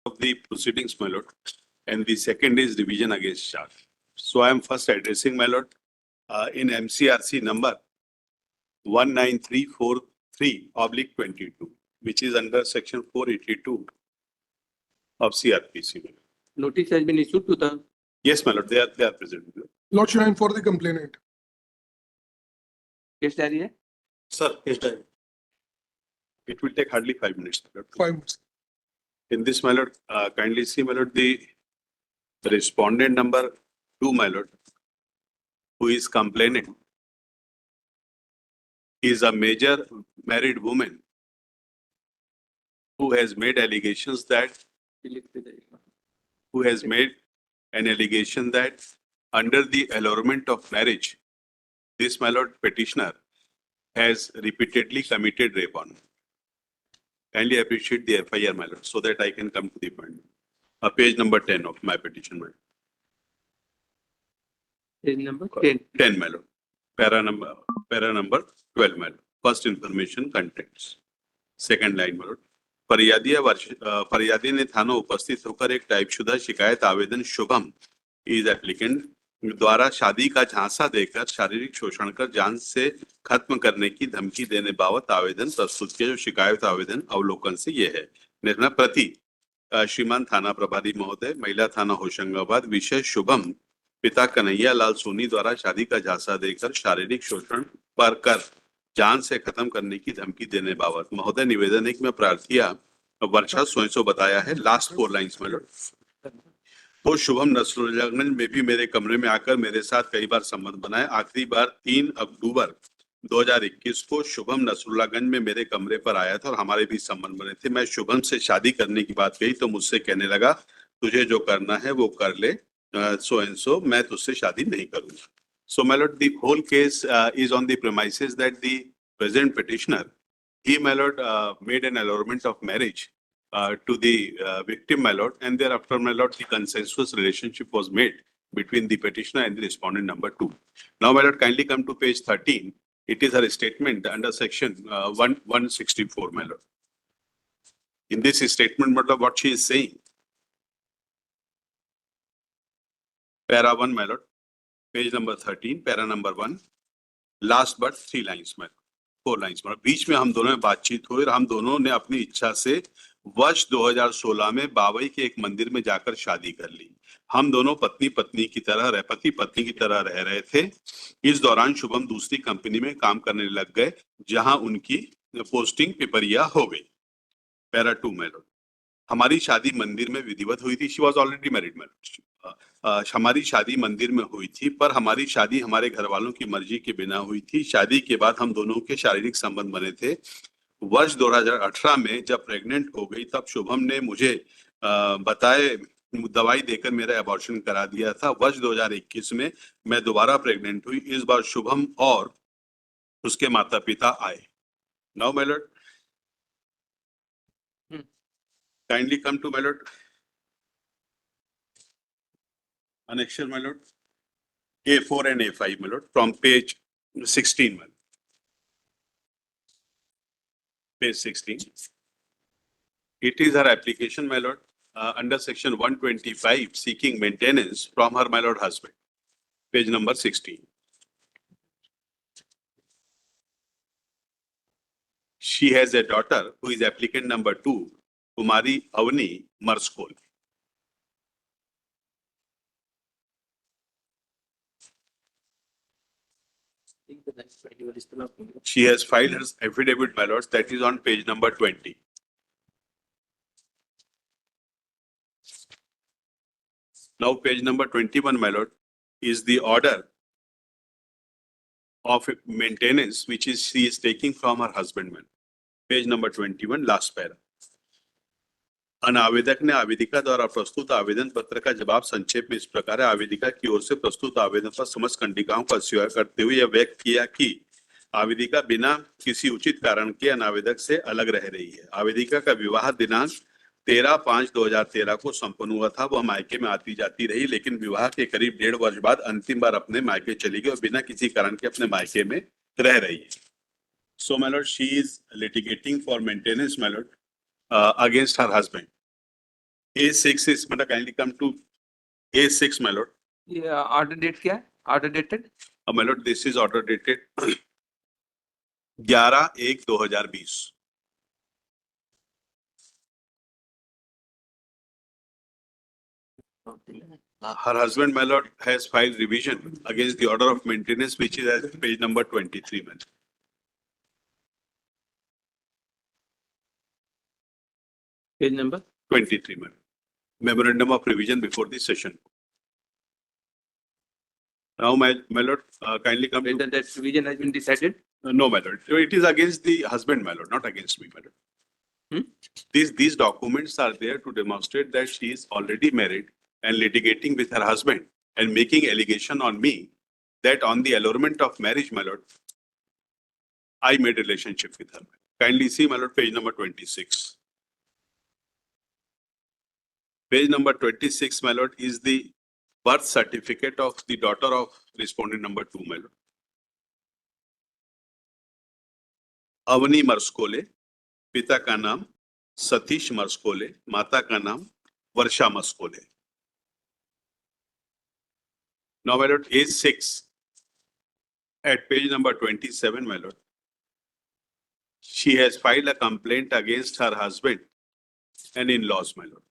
of the proceedings, my lord, and the second is division against charge. So I am first addressing, my lord, in MCRC number 19343/22, which is under section 482 of CRPC. my lord. Notice has been issued to the Yes, my lord, they are present. Lordship, I am for the complainant. case diary है. Sir, yes, sir. It will take hardly 5 minutes, my lord. 5 minutes. In this, my lord, kindly see, my lord, the respondent number 2, my lord, who is complaining, is a major married woman who has made allegations that, an allegation that under the allurement of marriage, this, my lord, petitioner has repeatedly committed rape on her. Kindly appreciate the FIR, my lord, so that I can come to the point. Page number 10 of my petition, my lord. Page number 10. 10, my lord. Para number 12, my lord. First information contents. Second line, my lord. फरियादी ने थाना उपस्थित होकर एक टाइपशुदा शिकायत आवेदन Shubham is applicant द्वारा शादी का झांसा देकर शारीरिक शोषण कर जान से खत्म करने की धमकी देने बाबत आवेदन प्रस्तुत किया। जो शिकायत आवेदन अवलोकन से ये है। निर्णय प्रति श्रीमान थाना प्रभारी महोदय, महिला थाना होशंगाबाद, विषय शुभम पिता कन्हैया लाल सोनी द्वारा शादी का झांसा देकर शारीरिक शोषण पर कर जान से खत्म करने की धमकी देने बाबत महोदय निवेदन एक में प्रार्थिया वर्षा स्वयं बताया है। लास्ट 4 लाइन्स में लौट तो शुभम नसरुल्लागंज में भी मेरे कमरे में आकर मेरे साथ कई बार संबंध बनाए। आखिरी बार 3 अक्टूबर 2021 को शुभम नसरुल्लागंज में मेरे कमरे पर आया था और हमारे भी संबंध बने थे। मैं शुभम से शादी करने की बात कही तो मुझसे कहने लगा तुझे जो करना है वो कर ले, सो एंड सो, मैं तुझसे शादी नहीं करूंगा। So, my lord, the whole case is on the premises that the present petitioner, he, my lord, made an allurement of marriage to the victim, my lord, and thereafter, my lord, the consensuous relationship was made between the petitioner and the respondent number 2. Now, my lord, kindly come to page 13. It is her statement under section 164, my lord. In this statement, my lord, what she is saying, para 1, my lord. Page number 13, para number 1, last but 3 lines में 4 lines में बीच में हम दोनों में बातचीत हुई और हम दोनों ने अपनी इच्छा से वर्ष 2016 में बावई के एक मंदिर में जाकर शादी कर ली। हम दोनों पति पत्नी की तरह रह रहे थे। इस दौरान शुभम दूसरी कंपनी में काम करने लग गए जहां उनकी पोस्टिंग पिपरिया हो गई। पैरा 2 में हमारी शादी मंदिर में विधिवत हुई थी। She was already married. हमारी शादी मंदिर में हुई थी, पर हमारी शादी हमारे घर वालों की मर्जी के बिना हुई थी। शादी के बाद हम दोनों के शारीरिक संबंध बने थे। वर्ष 2018 में जब प्रेग्नेंट हो गई तब शुभम ने मुझे बताए दवाई देकर मेरा अबॉर्शन करा दिया था। वर्ष 2021 में मैं दोबारा प्रेग्नेंट हुई। इस बार शुभम और उसके माता पिता आए। Now my Lord, kindly come to my lord. Annexure, my lord. A4 and A5, my lord, from page 16, my lord. Page 16. It is her application, my lord, under section 125, seeking maintenance from her, my lord, husband. Page number 16. She has a daughter who is applicant number 2, Kumari Avani Marskol. She has filed her affidavit, my lords, that is on page number 20. Now page number 21, my lord, is the order of maintenance which is she is taking from her husband, man. Page number 21, last para. आवेदक ने आवेदिका द्वारा प्रस्तुत आवेदन पत्र का जवाब संक्षेप में इस प्रकार है। आवेदिका की ओर से प्रस्तुत आवेदन पर समस्त खंडिकाओं का स्वीकार करते हुए यह व्यक्त किया कि आवेदिका बिना किसी उचित कारण के अनावेदक से अलग रह रही है। आवेदिका का विवाह दिनांक 13/5/2013 को संपन्न हुआ था। वह मायके में आती जाती रही, लेकिन विवाह के करीब 1.5 वर्ष बाद अंतिम बार अपने मायके चली गई और बिना किसी कारण के अपने मायके में रह रही है। So, my lord, she is litigating for maintenance, my lord, against her husband. A6 is, madam, kindly come to A6, my lord. Yeah, order date क्या है? Order dated? My lord, this is order dated 11/1/2020. Her husband, my lord, has filed revision against the order of maintenance, which is at page number 23, my lord. Page number? 23, my lord. Memorandum of revision before the session. Now, my lord, kindly come to. Whether that revision has been decided? No, my lord. So it is against the husband, my lord, not against me, my lord. These documents are there to demonstrate that she is already married and litigating with her husband and making allegation on me that on the allurement of marriage, my lord, I made relationship with her. Kindly see, my lord, page number 26. Page number 26, my lord, is the birth certificate of the daughter of respondent number 2, my lord. Avani Marskole, पिता का नाम सतीश मर्सकोले, माता का नाम वर्षा Marskole. Now, my lord, A6 at page number 27, my lord, she has filed a complaint against her husband and in-laws, my lord,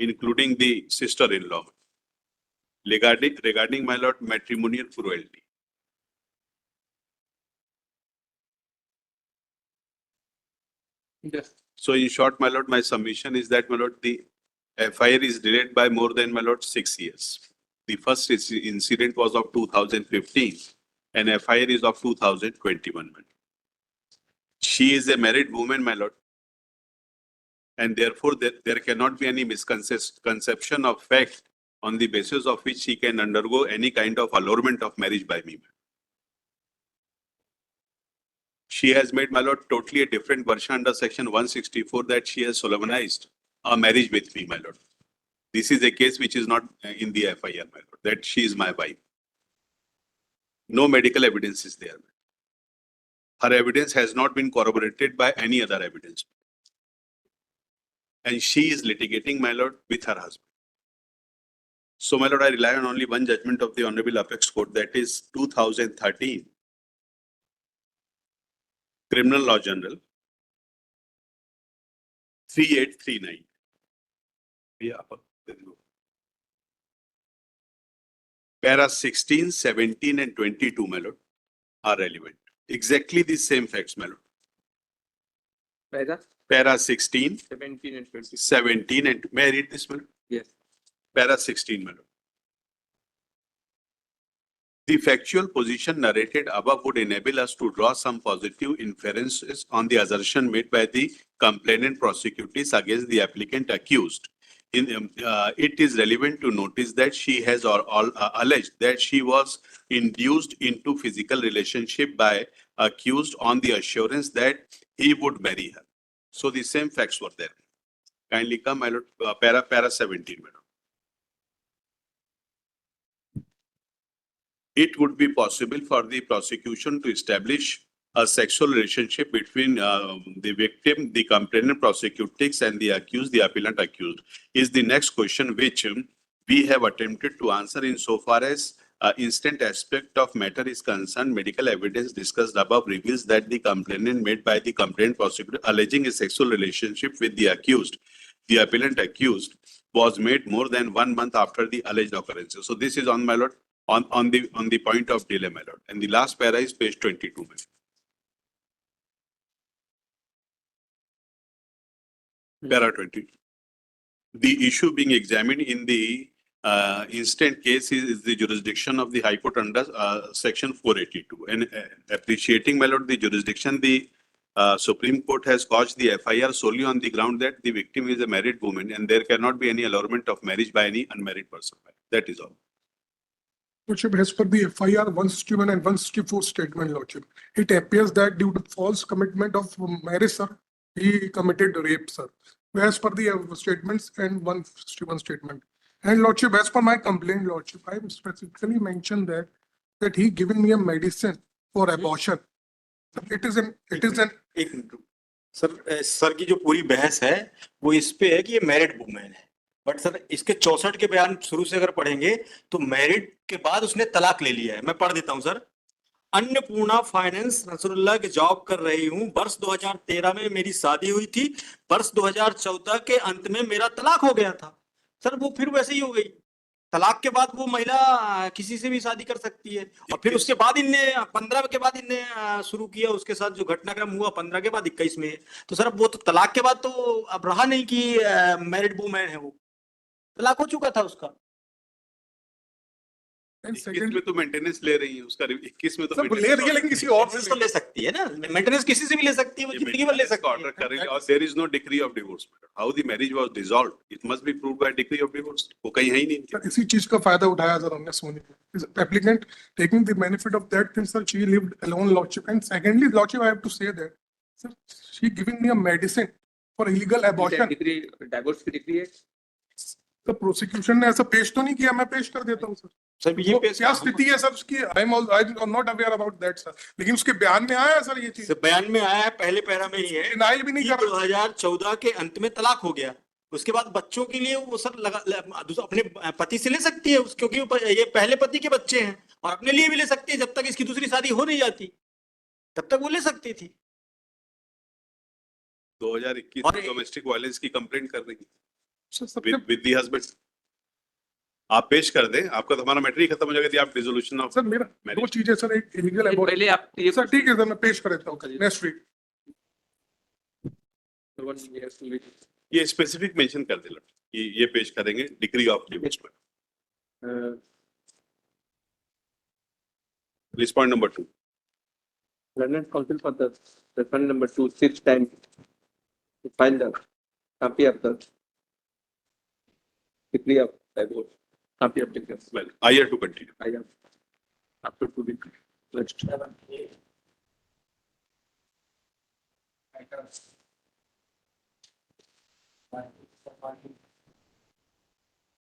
including the sister-in-law, regarding my lord matrimonial cruelty. Yes. So, in short, my lord, my submission is that, my lord, the FIR is delayed by more than, my lord, 6 years. The first incident was of 2015 and FIR is of 2021. My lord. She is a married woman, my lord, and therefore there cannot be any misconception of fact on the basis of which she can undergo any kind of allurement of marriage by me. She has made, my lord, totally a different version under section 164 that she has solemnized a marriage with me, my lord. This is a case which is not in the FIR, my lord, that she is my wife. No medical evidence is there. Her evidence has not been corroborated by any other evidence. And she is litigating, my lord, with her husband. So, my lord, I rely on only one judgment of the Honorable Apex Court, that is 2013 Criminal Law General 3839. Yeah. Para 16, 17 and 22, my lord, are relevant. Exactly the same facts, my lord. Para Para 16, 17 and 20. 17 and, may I read this, my lord? Yes. Para 16, my lord. The factual position narrated above would enable us to draw some positive inferences on the assertion made by the complainant prosecutors against the applicant accused. It is relevant to notice that she has alleged that she was induced into physical relationship by accused on the assurance that he would marry her. So the same facts were there. Kindly come, my lord, para 17, my lord. It would be possible for the prosecution to establish a sexual relationship between the victim, the complainant prosecutors, and the accused, the appellant accused, is the next question which we have attempted to answer insofar as instant aspect of matter is concerned. Medical evidence discussed above reveals that the complainant made by the complainant prosecutor alleging a sexual relationship with the accused, the appellant accused, was made more than 1 month after the alleged occurrences. So this is on, my lord, on the point of delay, my lord. And the last para is page 22, my lord. Para 20. The issue being examined in the instant case is the jurisdiction of the High Court under section 482. And appreciating, my lord, the jurisdiction, the Supreme Court has quashed the FIR solely on the ground that the victim is a married woman and there cannot be any allurement of marriage by any unmarried person. That is all. Lordship, as per the FIR 161 and 164 statement, Lordship, it appears that due to false commitment of marriage, sir, he committed rape, sir. As per the statements and 161 statement. And Lordship, as per my complaint, Lordship, I specifically mentioned that he given me a medicine for abortion. It is an, sir की जो पूरी बहस है वो इस पे है कि ये मैरिड वुमेन है, बट सर इसके 64 के बयान शुरू से अगर पढ़ेंगे तो मैरिड के बाद उसने तलाक ले लिया है। मैं पढ़ देता हूँ सर। अन्नपूर्णा फाइनेंस नसरुल्लाह की जॉब कर रही हूँ। वर्ष 2013 में मेरी शादी हुई थी। वर्ष 2014 के अंत में मेरा तलाक हो गया था। सर वो फिर वैसे ही हो गई। तलाक के बाद वो महिला किसी से भी शादी कर सकती है। और फिर उसके बाद इनने 15 के बाद इनने शुरू किया उसके साथ जो घटनाक्रम हुआ 15 के बाद 21 में। तो सर अब वो तो तलाक के बाद तो अब रहा नहीं कि मैरिड वूमेन है, वो तलाक हो चुका था उसका। And 21 secondly, में तो मेंटेनेंस ले रही है उसका, 21 में तो सर वो ले maintenance रही है लेकिन किसी और से तो ले सकती है ना, मेंटेनेंस किसी से भी ले सकती है, वो ये जिंदगी भर ले maintenance का सकती order है। करेंगे और there is no decree of divorce. How the marriage was dissolved? It must be proved by decree of divorce. वो कहीं है ही नहीं। सर इसी चीज का फायदा उठाया सर हमने सोनी को। Applicant taking the benefit of that thing sir, she lived alone lordship. And secondly lordship, I have to say that sir she giving me a medicine for illegal abortion. Degree divorce की degree है। तो prosecution ने ऐसा पेश तो नहीं किया, मैं पेश कर देता हूँ सर। सर ये वो पेश क्या स्थिति है सर उसकी, I am not aware about that sir, लेकिन उसके बयान में आया है सर ये चीज। सर बयान में आया है, पहले पैरा में ही है डिनाइल भी नहीं कि कर रहा। 2014 के अंत में तलाक हो गया। उसके बाद बच्चों के लिए वो सर अपने पति से ले सकती है क्योंकि ये पहले पति के बच्चे हैं, और अपने लिए भी ले सकती है। जब तक इसकी दूसरी शादी हो नहीं जाती तब तक वो ले सकती थी। 2021 और में डोमेस्टिक वायलेंस की कंप्लेंट कर रही सर है सबसे विद दी हस्बैंड। आप पेश कर दें, आपका तो हमारा मैटर ही खत्म हो जाएगा यदि आप डिसोल्यूशन ऑफ सर मेरा दो मैरिज। चीजें सर, एक इलीगल अबॉर्शन। पहले आप ये सर ठीक है सर, मैं पेश कर देता हूँ नेक्स्ट वीक। ये स्पेसिफिक मेंशन कर दे लड़की, ये पेश करेंगे डिग्री ऑफ डिवोर्स में। Respond number 2। London Council for the referendum number 2 sits time to file the copy of the decree of divorce. Copy of decree. Well I to continue. I have up to 2 weeks. Next.